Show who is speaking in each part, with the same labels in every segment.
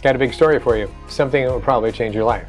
Speaker 1: Got a big story for you, something that will probably change your life.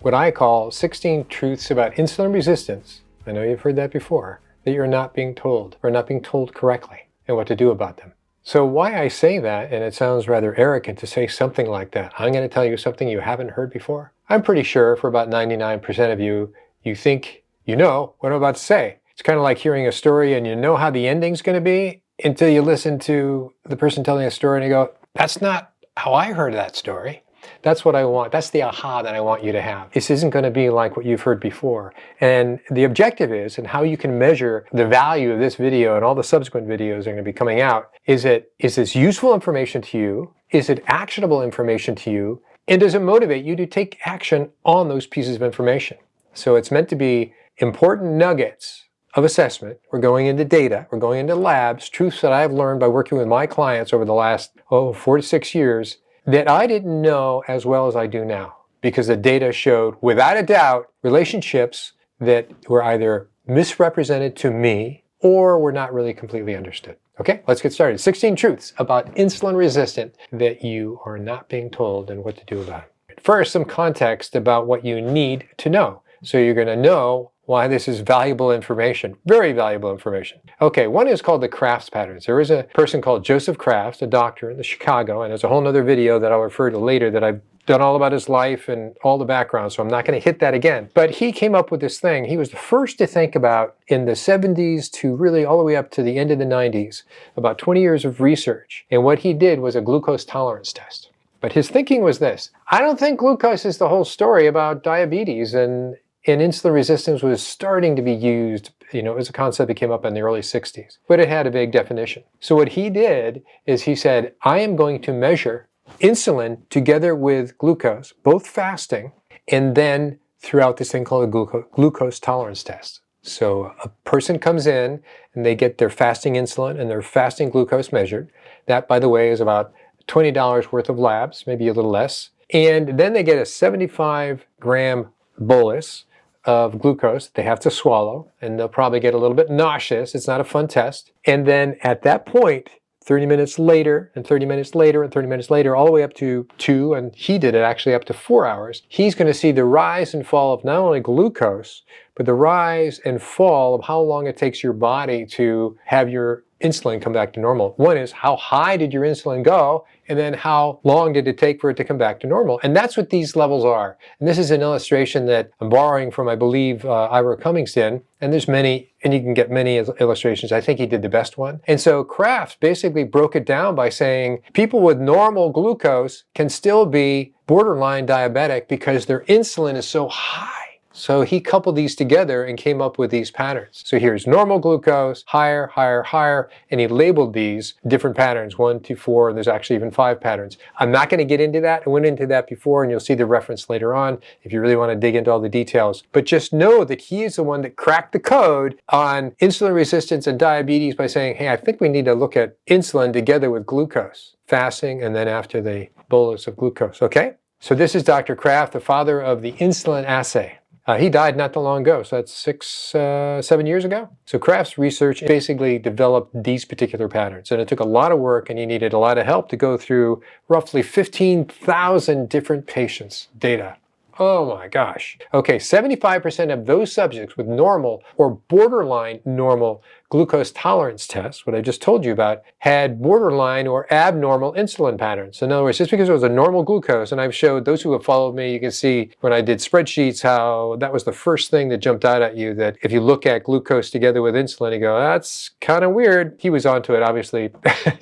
Speaker 1: What I call 16 truths about insulin resistance. I know you've heard that before, that you're not being told, or not being told correctly, and what to do about them. So why I say that, and it sounds rather arrogant to say something like that, I'm going to tell you something you haven't heard before. I'm pretty sure for about 99% of you, you think you know what I'm about to say. It's kind of like hearing a story and you know how the ending's going to be until you listen to the person telling a story and you go, that's not how I heard that story. That's what I want. That's the aha that I want you to have. This isn't going to be like what you've heard before. And the objective is, and how you can measure the value of this video and all the subsequent videos that are going to be coming out, is this useful information to you? Is it actionable information to you? And does it motivate you to take action on those pieces of information? So it's meant to be important nuggets of assessment. We're going into data, we're going into labs, truths that I've learned by working with my clients over the last 4 to 6 years that I didn't know as well as I do now, because the data showed without a doubt relationships that were either misrepresented to me or were not really completely understood. Okay, let's get started. 16 truths about insulin resistant that you are not being told and what to do about it. First, some context about what you need to know. So you're going to know why this is valuable information, very valuable information. Okay, one is called the Kraft patterns. There is a person called Joseph Kraft, a doctor in Chicago, and there's a whole other video that I'll refer to later that I've done all about his life and all the background, so I'm not going to hit that again. But he came up with this thing. He was the first to think about, in the 70s to really all the way up to the end of the 90s, about 20 years of research. And what he did was a glucose tolerance test. But his thinking was this: I don't think glucose is the whole story about diabetes, and insulin resistance was starting to be used. It was a concept that came up in the early 60s, but it had a vague definition. So what he did is he said, I am going to measure insulin together with glucose, both fasting, and then throughout this thing called a glucose tolerance test. So a person comes in and they get their fasting insulin and their fasting glucose measured. That, by the way, is about $20 worth of labs, maybe a little less. And then they get a 75-gram bolus of glucose they have to swallow, and they'll probably get a little bit nauseous. It's not a fun test. And then at that point, 30 minutes later, and 30 minutes later, and 30 minutes later, all the way up to 2, and he did it actually up to 4 hours, he's going to see the rise and fall of not only glucose, but the rise and fall of how long it takes your body to have your insulin come back to normal. One is, how high did your insulin go? And then how long did it take for it to come back to normal? And that's what these levels are. And this is an illustration that I'm borrowing from, I believe, Ira Cummings did. And there's many, and you can get many illustrations. I think he did the best one. And so Kraft basically broke it down by saying people with normal glucose can still be borderline diabetic because their insulin is so high. So he coupled these together and came up with these patterns. So here's normal glucose, higher, higher, higher, and he labeled these different patterns, 1, 2, 4, and there's actually even 5 patterns. I'm not going to get into that. I went into that before, and you'll see the reference later on if you really want to dig into all the details. But just know that he is the one that cracked the code on insulin resistance and diabetes by saying, hey, I think we need to look at insulin together with glucose, fasting, and then after the bolus of glucose, okay? So this is Dr. Kraft, the father of the insulin assay. He died not that long ago, so that's 7 years ago. So Kraft's research basically developed these particular patterns, and it took a lot of work, and he needed a lot of help to go through roughly 15,000 different patients' data. Oh my gosh. Okay, 75% of those subjects with normal or borderline normal glucose tolerance tests, what I just told you about, had borderline or abnormal insulin patterns. In other words, just because it was a normal glucose, and I've showed those who have followed me, you can see when I did spreadsheets how that was the first thing that jumped out at you, that if you look at glucose together with insulin, you go, that's kind of weird. He was onto it, obviously,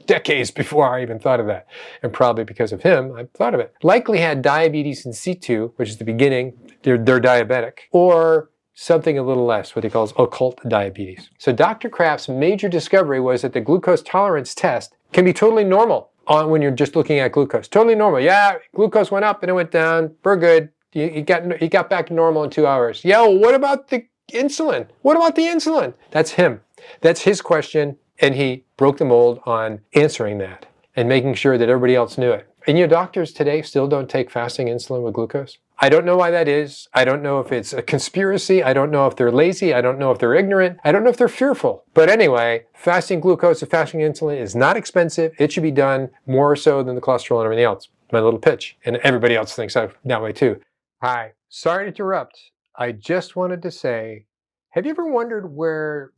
Speaker 1: decades before I even thought of that. And probably because of him, I thought of it. Likely had diabetes in situ, which is the beginning, they're diabetic, or something a little less, what he calls occult diabetes. So Dr. Kraft's major discovery was that the glucose tolerance test can be totally normal when you're just looking at glucose. Totally normal. Yeah, glucose went up and it went down. We're good. You got back to normal in 2 hours. Yeah, well, what about the insulin? What about the insulin? That's him. That's his question, and he broke the mold on answering that and making sure that everybody else knew it. And your doctors today still don't take fasting insulin with glucose? I don't know why that is. I don't know if it's a conspiracy. I don't know if they're lazy. I don't know if they're ignorant. I don't know if they're fearful. But anyway, fasting glucose and fasting insulin is not expensive. It should be done more so than the cholesterol and everything else. my little pitch. And everybody else thinks that way too. Hi, sorry to interrupt. I just wanted to say, have you ever wondered where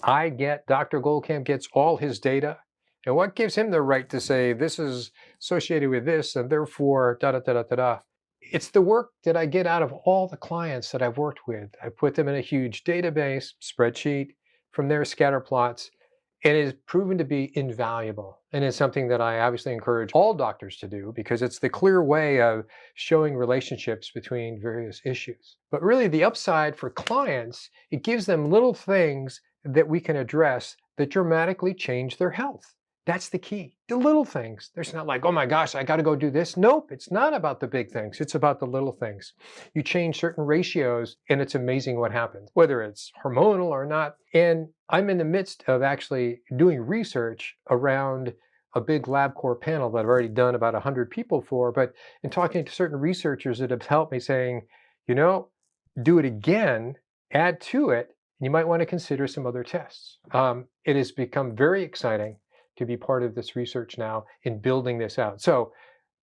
Speaker 1: Dr. Goldkamp gets all his data? And what gives him the right to say this is associated with this and therefore da da da da da da? It's the work that I get out of all the clients that I've worked with. I put them in a huge database, spreadsheet, from their scatter plots, and it is proven to be invaluable. And it's something that I obviously encourage all doctors to do because it's the clear way of showing relationships between various issues. But really the upside for clients, it gives them little things that we can address that dramatically change their health. That's the key. The little things. There's not like, oh my gosh, I got to go do this. Nope, it's not about the big things. It's about the little things. You change certain ratios and it's amazing what happens, whether it's hormonal or not. And I'm in the midst of actually doing research around a big LabCorp panel that I've already done about 100 people for, but in talking to certain researchers that have helped me saying, do it again, add to it, and you might want to consider some other tests. It has become very exciting to be part of this research now in building this out. So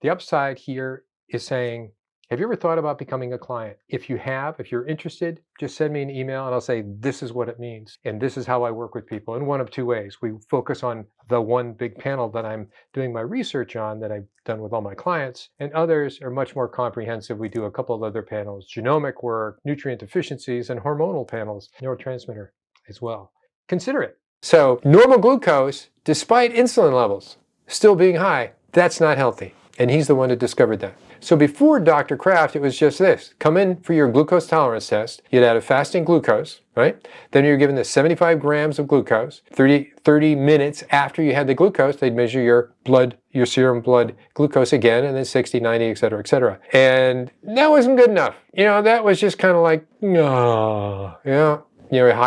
Speaker 1: the upside here is saying, have you ever thought about becoming a client? If you have, if you're interested, just send me an email and I'll say, this is what it means. And this is how I work with people in one of two ways. We focus on the one big panel that I'm doing my research on that I've done with all my clients. And others are much more comprehensive. We do a couple of other panels, genomic work, nutrient deficiencies, and hormonal panels, neurotransmitter as well. Consider it. So normal glucose, despite insulin levels still being high, that's not healthy. And he's the one that discovered that. So before Dr. Kraft, it was just this. Come in for your glucose tolerance test. You'd add a fasting glucose, right? Then you're given the 75 grams of glucose. 30 minutes after you had the glucose, they'd measure your serum blood glucose again, and then 60, 90, et cetera, et cetera. And that wasn't good enough. That was just kind of like, high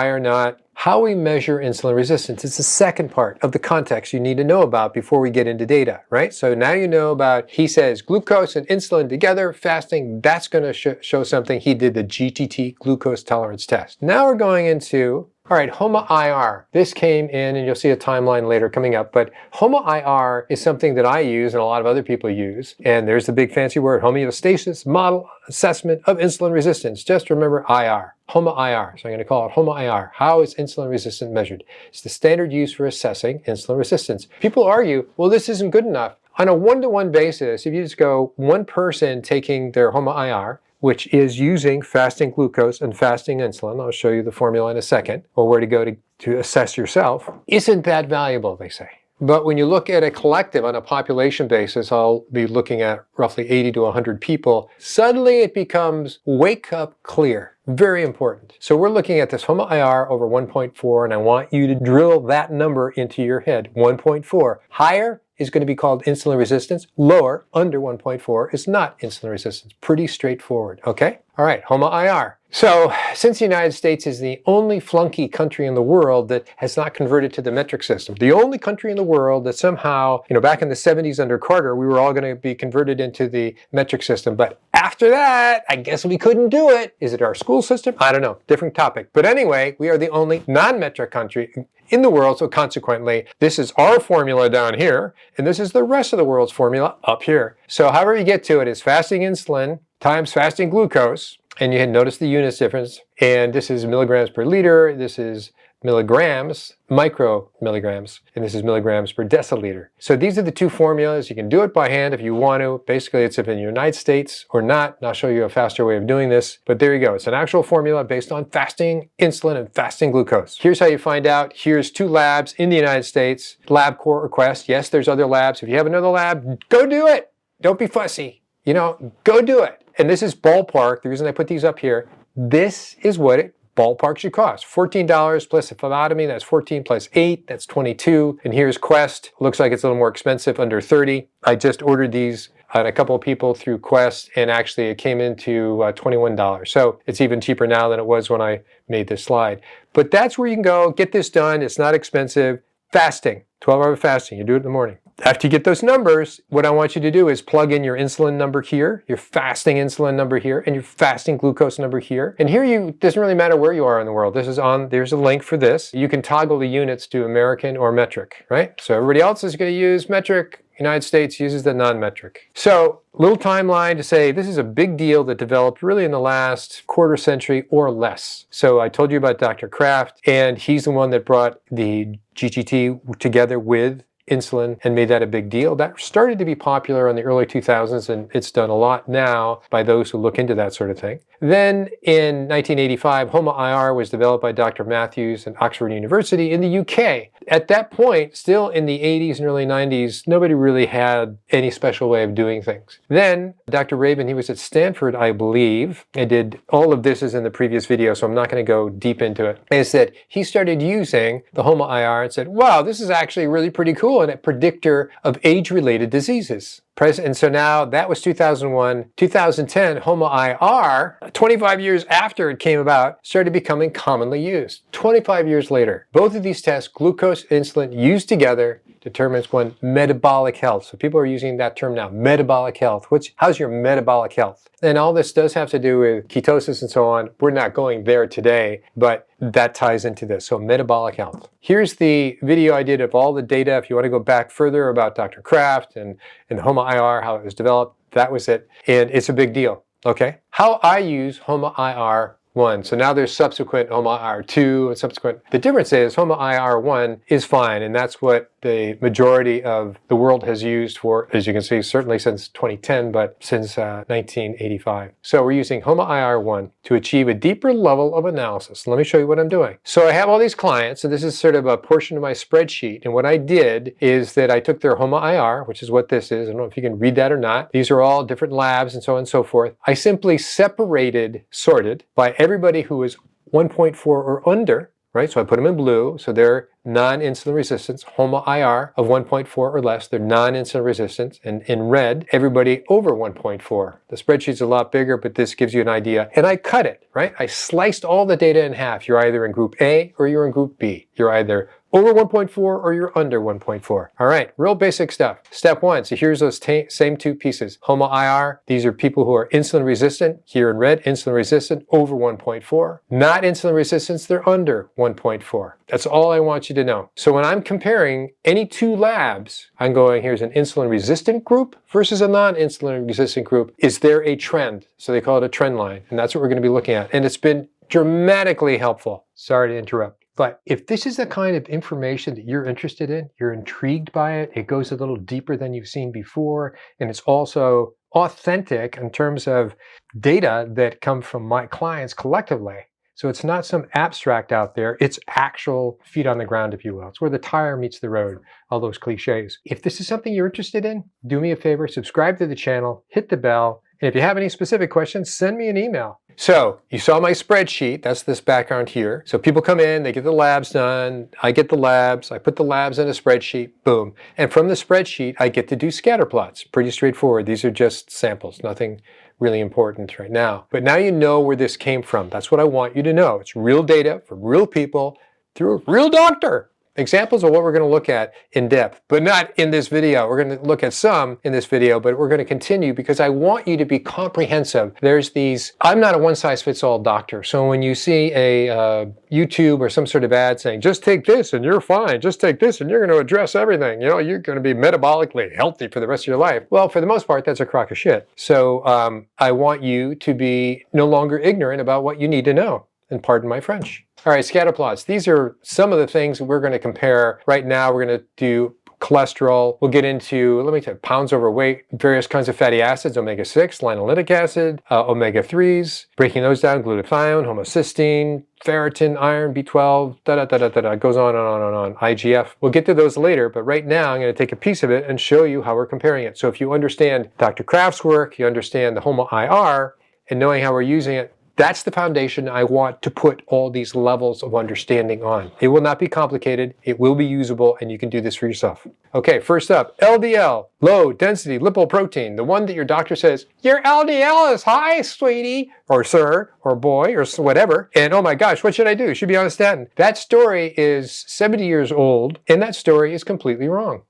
Speaker 1: or not. How we measure insulin resistance is the second part of the context you need to know about before we get into data, right? So now you know about, he says glucose and insulin together, fasting, that's going to show something. He did the GTT glucose tolerance test. Now we're going into, all right, HOMA-IR. This came in, and you'll see a timeline later coming up, but HOMA-IR is something that I use and a lot of other people use. And there's the big fancy word, homeostasis model assessment of insulin resistance. Just remember IR, HOMA-IR. So I'm going to call it HOMA-IR. How is insulin resistance measured? It's the standard used for assessing insulin resistance. People argue, well, this isn't good enough. On a one-to-one basis, if you just go one person taking their HOMA-IR, which is using fasting glucose and fasting insulin, I'll show you the formula in a second, or where to go to assess yourself, isn't that valuable, they say. But when you look at a collective on a population basis, I'll be looking at roughly 80 to 100 people, suddenly it becomes wake up clear. Very important. So we're looking at this HOMA-IR over 1.4, and I want you to drill that number into your head. 1.4. Higher is going to be called insulin resistance. Lower, under 1.4, is not insulin resistance. Pretty straightforward, okay? All right, HOMA-IR. So, since the United States is the only flunky country in the world that has not converted to the metric system, the only country in the world that somehow, back in the 70s under Carter, we were all going to be converted into the metric system. But after that, I guess we couldn't do it. Is it our school system? I don't know. Different topic. But anyway, we are the only non-metric country in the world, so consequently, this is our formula down here, and this is the rest of the world's formula up here. So however you get to it is fasting insulin times fasting glucose, and you can notice the units difference, and this is milligrams per liter, this is milligrams, micromilligrams, and this is milligrams per deciliter. So these are the two formulas. You can do it by hand if you want to. Basically, it's if in the United States or not, and I'll show you a faster way of doing this. But there you go. It's an actual formula based on fasting insulin and fasting glucose. Here's how you find out. Here's two labs in the United States. LabCorp request. Yes, there's other labs. If you have another lab, go do it. Don't be fussy. Go do it. And this is ballpark. The reason I put these up here, this is what it ballpark should cost. $14 plus a phlebotomy, that's 14 plus 8, that's 22. And here's Quest. Looks like it's a little more expensive, under 30. I just ordered these on a couple of people through Quest, and actually it came into $21. So it's even cheaper now than it was when I made this slide. But that's where you can go, get this done. It's not expensive. Fasting, 12-hour fasting, you do it in the morning. After you get those numbers, what I want you to do is plug in your insulin number here, your fasting insulin number here, and your fasting glucose number here. And here it doesn't really matter where you are in the world. There's a link for this. You can toggle the units to American or metric, right? So everybody else is going to use metric. United States uses the non-metric. So, little timeline to say this is a big deal that developed really in the last quarter century or less. So I told you about Dr. Kraft, and he's the one that brought the GGT together with insulin and made that a big deal. That started to be popular in the early 2000s, and it's done a lot now by those who look into that sort of thing. Then in 1985, HOMA-IR was developed by Dr. Matthews at Oxford University in the UK. At that point, still in the 80s and early 90s, nobody really had any special way of doing things. Then Dr. Rabin, he was at Stanford, I believe, and did all of this is in the previous video, so I'm not going to go deep into it, is that he started using the HOMA-IR and said, wow, this is actually really pretty cool and a predictor of age-related diseases. And so now that was 2001. 2010, HOMA-IR, 25 years after it came about, started becoming commonly used. 25 years later, both of these tests, glucose, insulin, used together, determines one metabolic health. So people are using that term now, metabolic health. How's your metabolic health? And all this does have to do with ketosis and so on. We're not going there today, but that ties into this. So metabolic health. Here's the video I did of all the data. If you want to go back further about Dr. Kraft and HOMA-IR, how it was developed, that was it. And it's a big deal. Okay. How I use HOMA-IR 1. So now there's subsequent HOMA-IR 2 and subsequent. The difference is HOMA-IR 1 is fine, and that's what the majority of the world has used for, as you can see, certainly since 2010, but since 1985. So we're using HOMA-IR 1 to achieve a deeper level of analysis. Let me show you what I'm doing. So I have all these clients, and this is sort of a portion of my spreadsheet. And what I did is that I took their HOMA-IR, which is what this is. I don't know if you can read that or not. These are all different labs and so on and so forth. I simply sorted by everybody who is 1.4 or under, right? So I put them in blue, so they're non-insulin resistance, HOMA-IR of 1.4 or less, they're non-insulin resistance. And in red, everybody over 1.4. The spreadsheet's a lot bigger, but this gives you an idea. And I cut it, right? I sliced all the data in half. You're either in group A or you're in group B. You're either over 1.4 or you're under 1.4. All right, real basic stuff. Step 1, so here's those same two pieces. HOMA-IR, these are people who are insulin resistant, here in red, insulin resistant, over 1.4. Not insulin resistance, they're under 1.4. That's all I want you to know. So when I'm comparing any two labs, I'm going, here's an insulin resistant group versus a non-insulin resistant group. Is there a trend? So they call it a trend line, and that's what we're going to be looking at. And it's been dramatically helpful. Sorry to interrupt. But if this is the kind of information that you're interested in, you're intrigued by it, it goes a little deeper than you've seen before, and it's also authentic in terms of data that come from my clients collectively. So it's not some abstract out there, it's actual feet on the ground, if you will. It's where the tire meets the road, all those cliches. If this is something you're interested in, do me a favor, subscribe to the channel, hit the bell, and if you have any specific questions, send me an email. So you saw my spreadsheet, that's this background here. So people come in, they get the labs done, I get the labs, I put the labs in a spreadsheet, boom. And from the spreadsheet, I get to do scatter plots. Pretty straightforward. These are just samples, nothing really important right now. But now you know where this came from. That's what I want you to know. It's real data from real people through a real doctor. Examples of what we're going to look at in depth, but not in this video. We're going to look at some in this video, but we're going to continue because I want you to be comprehensive. There's these, I'm not a one-size-fits-all doctor. So when you see a YouTube or some sort of ad saying, just take this and you're fine, just take this and you're going to address everything, you know, you're going to be metabolically healthy for the rest of your life. Well, for the most part, that's a crock of shit. So I want you to be no longer ignorant about what you need to know. And pardon my French. All right, scatter plots. These are some of the things we're going to compare. Right now, we're going to do cholesterol. We'll get into, let me tell you, pounds overweight, various kinds of fatty acids, omega-6, linoleic acid, omega-3s, breaking those down, glutathione, homocysteine, ferritin, iron, B12, It goes on and on and on. IGF. We'll get to those later, but right now I'm going to take a piece of it and show you how we're comparing it. So if you understand Dr. Kraft's work, you understand the HOMA-IR, and knowing how we're using it, that's the foundation I want to put all these levels of understanding on. It will not be complicated, it will be usable, and you can do this for yourself. Okay, first up, LDL, low density lipoprotein, the one that your doctor says, your LDL is high, sweetie, or sir, or boy, or whatever, and oh my gosh, what should I do? You should be on a statin. That story is 70 years old, and that story is completely wrong.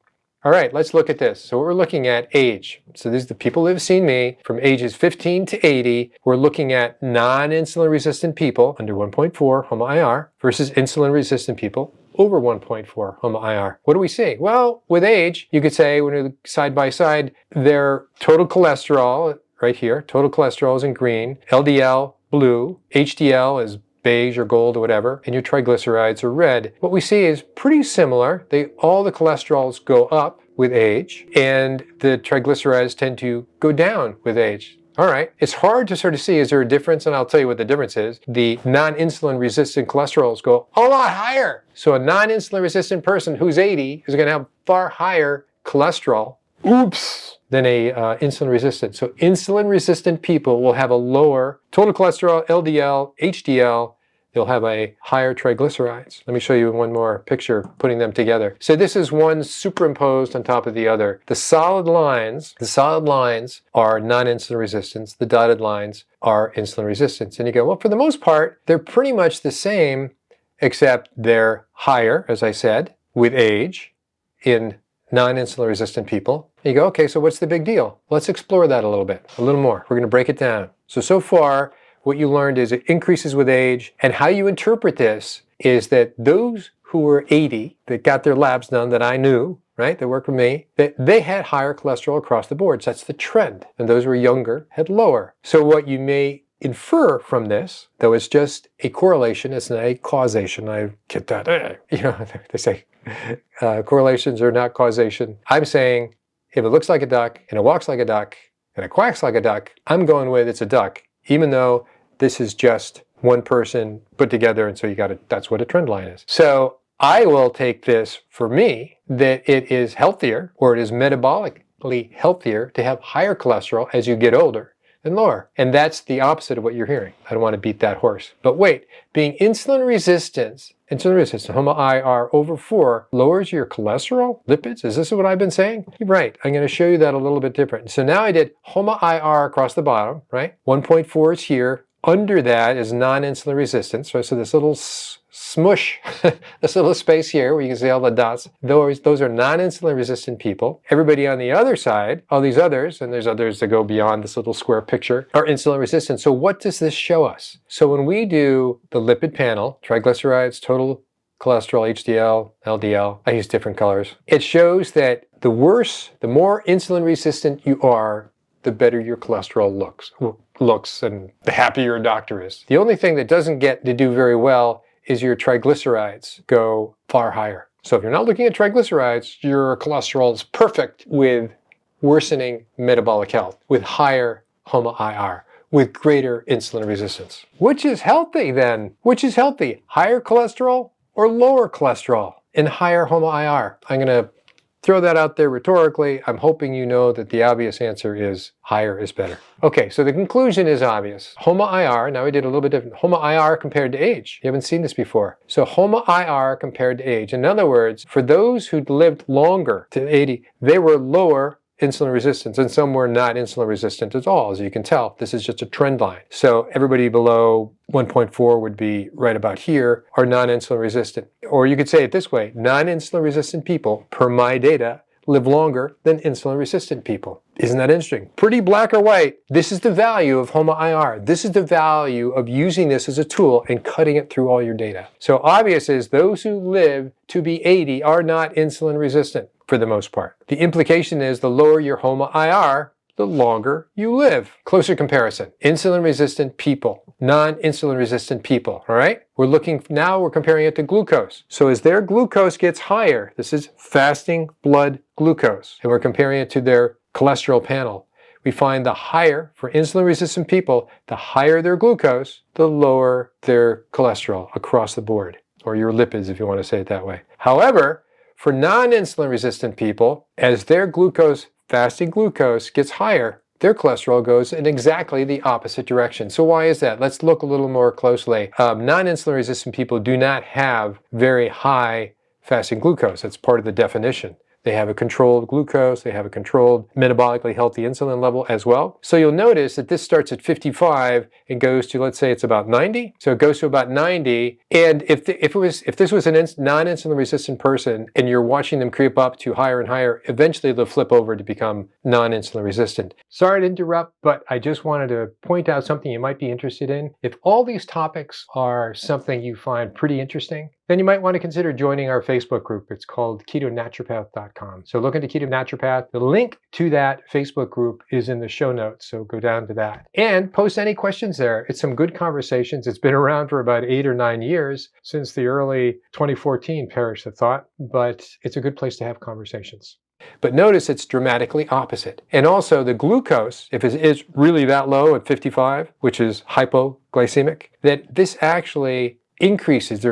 Speaker 1: All right, let's look at this. So we're looking at age. So these are the people who have seen me from ages 15 to 80. We're looking at non-insulin resistant people under 1.4 HOMA-IR versus insulin resistant people over 1.4 HOMA-IR. What do we see? Well, with age, you could say, when we look side by side, their total cholesterol, right here, total cholesterol is in green, LDL, blue, HDL is beige or gold or whatever, and your triglycerides are red. What we see is pretty similar. All the cholesterols go up with age, and the triglycerides tend to go down with age. All right, it's hard to sort of see, is there a difference? And I'll tell you what the difference is. The non-insulin resistant cholesterols go a lot higher. So a non-insulin resistant person who's 80 is going to have far higher cholesterol, than a insulin resistant. So insulin resistant people will have a lower total cholesterol, LDL, HDL. They'll have a higher triglycerides. Let me show you one more picture putting them together. So this is one superimposed on top of the other. The solid lines are non-insulin resistance. The dotted lines are insulin resistance. And you go, well, for the most part, they're pretty much the same, except they're higher, as I said, with age in non-insulin resistant people. You go, okay, so what's the big deal? Let's explore that a little bit, a little more. We're going to break it down. So far, what you learned is it increases with age, and how you interpret this is that those who were 80 that got their labs done that I knew, right, that worked with me, that they had higher cholesterol across the board. So that's the trend. And those who were younger had lower. So what you may infer from this, though it's just a correlation, it's not a causation. I get that, they say correlations are not causation. I'm saying if it looks like a duck and it walks like a duck and it quacks like a duck, I'm going with it's a duck, even though this is just one person put together, and so that's what a trend line is. So I will take this for me that it is healthier, or it is metabolically healthier to have higher cholesterol as you get older than lower. And that's the opposite of what you're hearing. I don't want to beat that horse. But wait, being insulin resistant, HOMA-IR over 4 lowers your cholesterol, lipids? Is this what I've been saying? You're right. I'm going to show you that a little bit different. So now I did HOMA-IR across the bottom, right? 1.4 is here. Under that is non-insulin resistance. Right? So this little smush, this little space here where you can see all the dots, those are non-insulin resistant people. Everybody on the other side, all these others, and there's others that go beyond this little square picture, are insulin resistant. So what does this show us? So when we do the lipid panel, triglycerides, total cholesterol, HDL, LDL, I use different colors. It shows that the more insulin resistant you are, the better your cholesterol looks and the happier your doctor is. The only thing that doesn't get to do very well is your triglycerides go far higher. So if you're not looking at triglycerides, your cholesterol is perfect with worsening metabolic health, with higher HOMA-IR, with greater insulin resistance. Which is healthy then? Which is healthy? Higher cholesterol or lower cholesterol and higher HOMA-IR? I'm going to throw that out there rhetorically. I'm hoping you know that the obvious answer is higher is better. Okay, so the conclusion is obvious. HOMA-IR, now we did a little bit different. HOMA-IR compared to age. You haven't seen this before. So HOMA-IR compared to age. In other words, for those who lived longer to 80, they were lower insulin resistance, and some were not insulin resistant at all. As you can tell, this is just a trend line. So everybody below 1.4 would be right about here, are non-insulin resistant. Or you could say it this way, non-insulin resistant people, per my data, live longer than insulin resistant people. Isn't that interesting? Pretty black or white. This is the value of HOMA-IR. This is the value of using this as a tool and cutting it through all your data. So obvious is those who live to be 80 are not insulin resistant for the most part. The implication is the lower your HOMA-IR, the longer you live. Closer comparison. Insulin resistant people, non-insulin resistant people, all right? We're comparing it to glucose. So as their glucose gets higher, this is fasting blood glucose, and we're comparing it to their cholesterol panel. We find the higher, for insulin resistant people, the higher their glucose, the lower their cholesterol across the board, or your lipids if you want to say it that way. However, for non-insulin resistant people, as their fasting glucose gets higher, their cholesterol goes in exactly the opposite direction. So why is that? Let's look a little more closely. Non-insulin resistant people do not have very high fasting glucose. That's part of the definition. They have a controlled glucose, they have a controlled metabolically healthy insulin level as well. So you'll notice that this starts at 55 and goes to, let's say it's about 90. So it goes to about 90. And if this was a non-insulin resistant person and you're watching them creep up to higher and higher, eventually they'll flip over to become non-insulin resistant. Sorry to interrupt, but I just wanted to point out something you might be interested in. If all these topics are something you find pretty interesting, then you might want to consider joining our Facebook group. It's called ketonaturopath.com. So look into Keto Naturopath. The link to that Facebook group is in the show notes, so go down to that. And post any questions there. It's some good conversations. It's been around for about 8 or 9 years, since the early 2014, perish the thought, but it's a good place to have conversations. But notice it's dramatically opposite. And also the glucose, if it is really that low at 55, which is hypoglycemic, that this actually increases.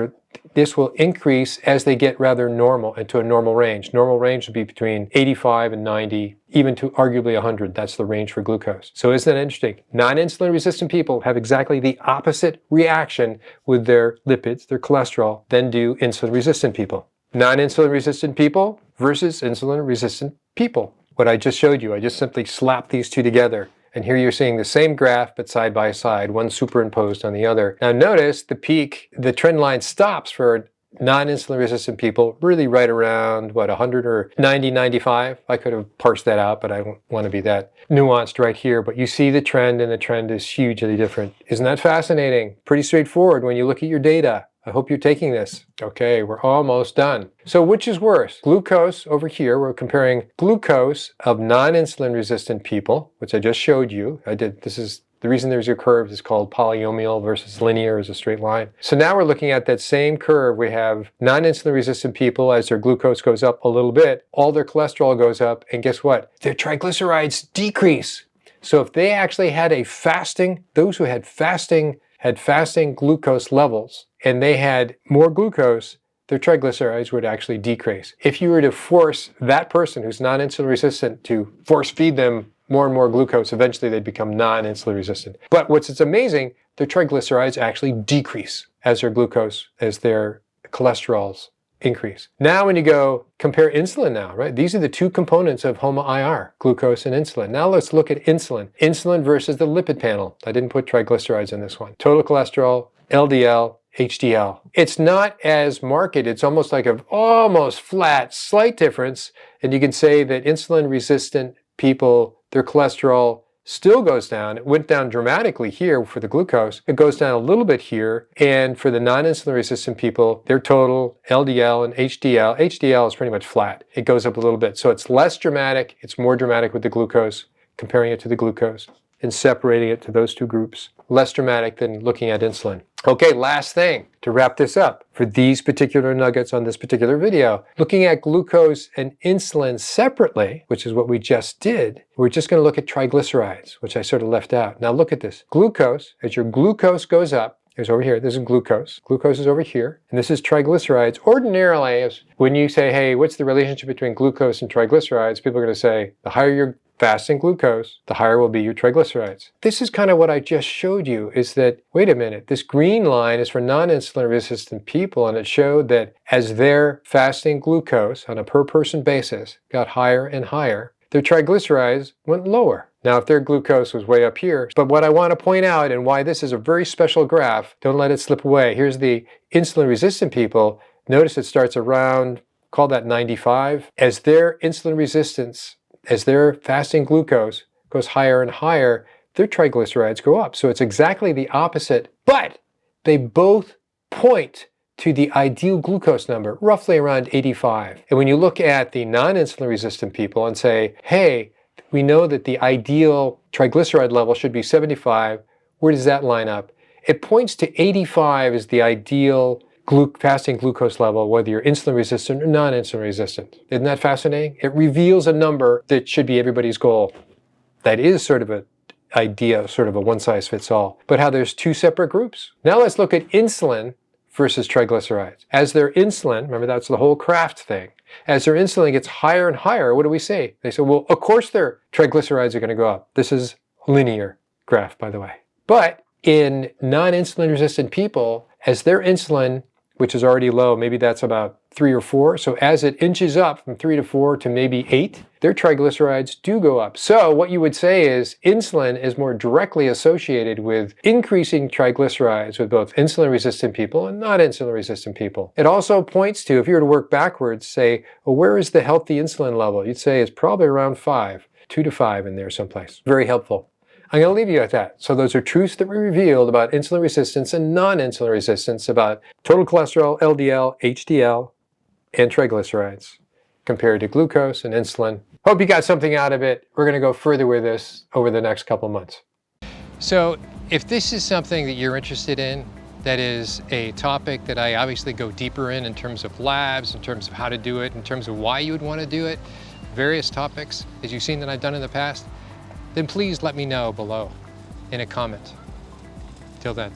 Speaker 1: This will increase as they get rather normal, into a normal range. Normal range would be between 85 and 90, even to arguably 100. That's the range for glucose. So isn't that interesting? Non-insulin resistant people have exactly the opposite reaction with their lipids, their cholesterol, than do insulin resistant people. Non-insulin resistant people versus insulin resistant people. What I just showed you, I just simply slapped these two together. And here you're seeing the same graph, but side by side, one superimposed on the other. Now notice the peak, the trend line stops for non-insulin resistant people, really right around, 100 or 90, 95. I could have parsed that out, but I don't want to be that nuanced right here. But you see the trend, and the trend is hugely different. Isn't that fascinating? Pretty straightforward when you look at your data. I hope you're taking this. Okay, we're almost done. So which is worse? Glucose over here, we're comparing glucose of non-insulin resistant people, which I just showed you. This is the reason there's your curves is called polynomial versus linear as a straight line. So now we're looking at that same curve. We have non-insulin resistant people, as their glucose goes up a little bit, all their cholesterol goes up, and guess what? Their triglycerides decrease. So if they actually had those who had fasting glucose levels, and they had more glucose, their triglycerides would actually decrease. If you were to force that person who's non-insulin resistant to force feed them more and more glucose, eventually they'd become non-insulin resistant. But it's amazing, their triglycerides actually decrease as their cholesterols increase. Now when you go compare insulin now, right? These are the two components of HOMA-IR, glucose and insulin. Now let's look at insulin. Insulin versus the lipid panel. I didn't put triglycerides in this one. Total cholesterol, LDL, HDL. It's not as marked. It's almost like almost flat, slight difference. And you can say that insulin resistant people, their cholesterol still goes down. It went down dramatically here for the glucose. It goes down a little bit here. And for the non-insulin resistant people, their total LDL and HDL is pretty much flat. It goes up a little bit. So it's less dramatic. It's more dramatic with the glucose, comparing it to the glucose and separating it to those two groups. Less dramatic than looking at insulin. Okay, last thing to wrap this up for these particular nuggets on this particular video. Looking at glucose and insulin separately, which is what we just did, we're just going to look at triglycerides, which I sort of left out. Now look at this. Glucose, as your glucose goes up, here's over here, this is glucose. Glucose is over here, and this is triglycerides. Ordinarily, when you say, hey, what's the relationship between glucose and triglycerides, people are going to say, the higher your fasting glucose, the higher will be your triglycerides. This is kind of what I just showed you, is that, wait a minute, this green line is for non-insulin resistant people, and it showed that as their fasting glucose on a per person basis got higher and higher, their triglycerides went lower. Now, if their glucose was way up here, but what I want to point out and why this is a very special graph, don't let it slip away. Here's the insulin resistant people. Notice it starts around, call that 95. As their insulin resistance, as their fasting glucose goes higher and higher, their triglycerides go up. So it's exactly the opposite, but they both point to the ideal glucose number, roughly around 85. And when you look at the non-insulin resistant people and say, hey, we know that the ideal triglyceride level should be 75, where does that line up? It points to 85 as the ideal fasting glucose level, whether you're insulin resistant or non-insulin resistant. Isn't that fascinating? It reveals a number that should be everybody's goal. That is sort of an idea, sort of a one-size-fits-all, but how there's two separate groups. Now let's look at insulin versus triglycerides. As their insulin, remember that's the whole Kraft thing, as their insulin gets higher and higher, what do we say? They say, well, of course their triglycerides are going to go up. This is linear graph, by the way. But in non-insulin resistant people, as their insulin, which is already low, maybe that's about 3 or 4. So as it inches up from 3 to 4 to maybe 8, their triglycerides do go up. So what you would say is insulin is more directly associated with increasing triglycerides with both insulin-resistant people and not insulin-resistant people. It also points to, if you were to work backwards, say, well, where is the healthy insulin level? You'd say it's probably around 5, 2 to 5 in there someplace. Very helpful. I'm going to leave you at that. So those are truths that were revealed about insulin resistance and non-insulin resistance, about total cholesterol, LDL, HDL, and triglycerides compared to glucose and insulin. Hope you got something out of it. We're going to go further with this over the next couple months. So if this is something that you're interested in, that is a topic that I obviously go deeper in terms of labs, in terms of how to do it, in terms of why you would want to do it, various topics that you've seen that I've done in the past, then please let me know below in a comment. Till then.